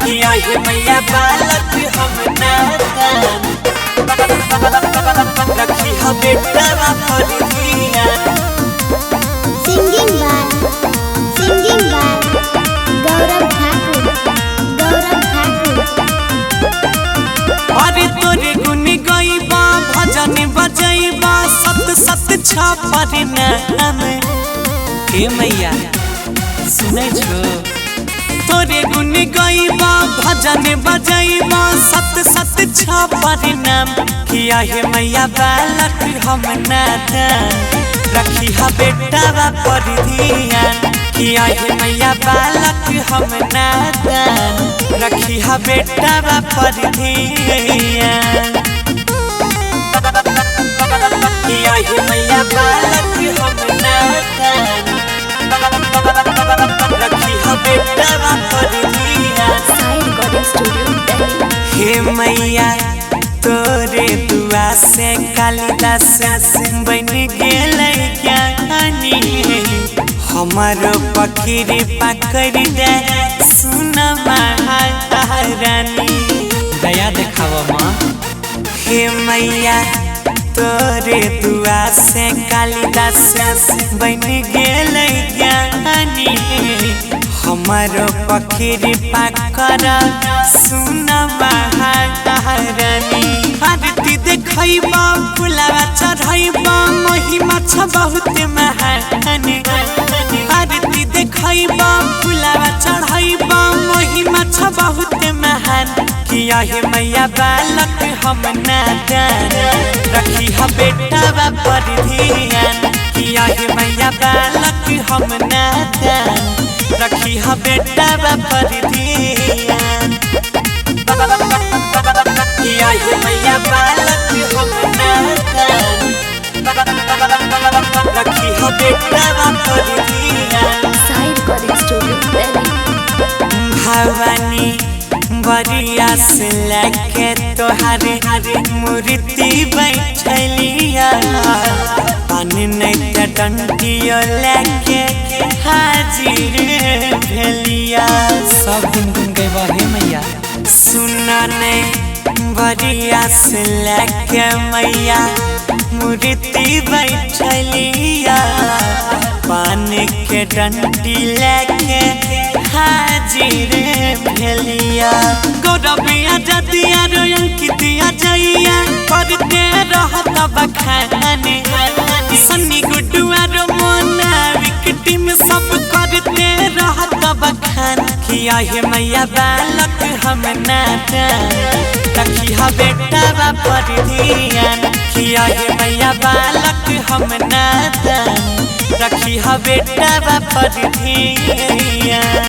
किया है मैया बालक हम नादान रखी है बेटा पर ध्यान। सिंगिंग बाय गौरव ठाकुर। अरे तोरे गुन गईबा भजन बजैबा सत सत छापर नाम हे मैया सुनै छो। तोरे गुन गईबा भजन बजैबा सत सत छापर नाम किया है मैया बालक हम नादान रखी है बेटा पर ध्यान। किया है मैया बालक हम नादान रखी है बेटा पर ध्यान। किया है मैया बालक हम नादान रखी है बेटा पर ध्यान। हे मैया तोरे दुआ से कालिदास बन गेलै ज्ञानी हमारो पखीरी पकड़ दे सुन महारानी दया देखाव माँ। हे मैया तोरे दुआ से कालिदास बन गेलै ज्ञानी हमारो पखीरी पकड़ सुन महारानी। आरती देखैबा फुलावा चढ़ैबा महिमा छ बहुत महान। आरती देखैबा फुलावा चढ़ैबा महिमा छ बहुत महान। किया है मैया बालक हम नादान रखी है बेटा पर ध्यान। किया है मैया बालक हम नादान रखी है बेटा पर ध्यान। किया है मैया बालक हम नादान रखी है बेटा पर ध्यान। भवानी बरिया से लेके तोहारे मूर्ति बैठलिया पान नहीं डंटियो लेके हाजिर भेलिया। सब गुनगुन गैबा हे मैया सुना नहीं बरिया से लेके मैया मूर्ति बैठलिया पान के डंटी लेके हाजिर भेलिया। गौरविया जदिया रोयंकितिया जइया करते रहत बखाने सन्नी गुडुआ रो मोना विकटी में सब करते रहत बखान। किया है मैया बालक हम नादान रखी है बेटा पर ध्यान। किया है मैया बालक हम नादान रखी है बेटा पर ध्यान।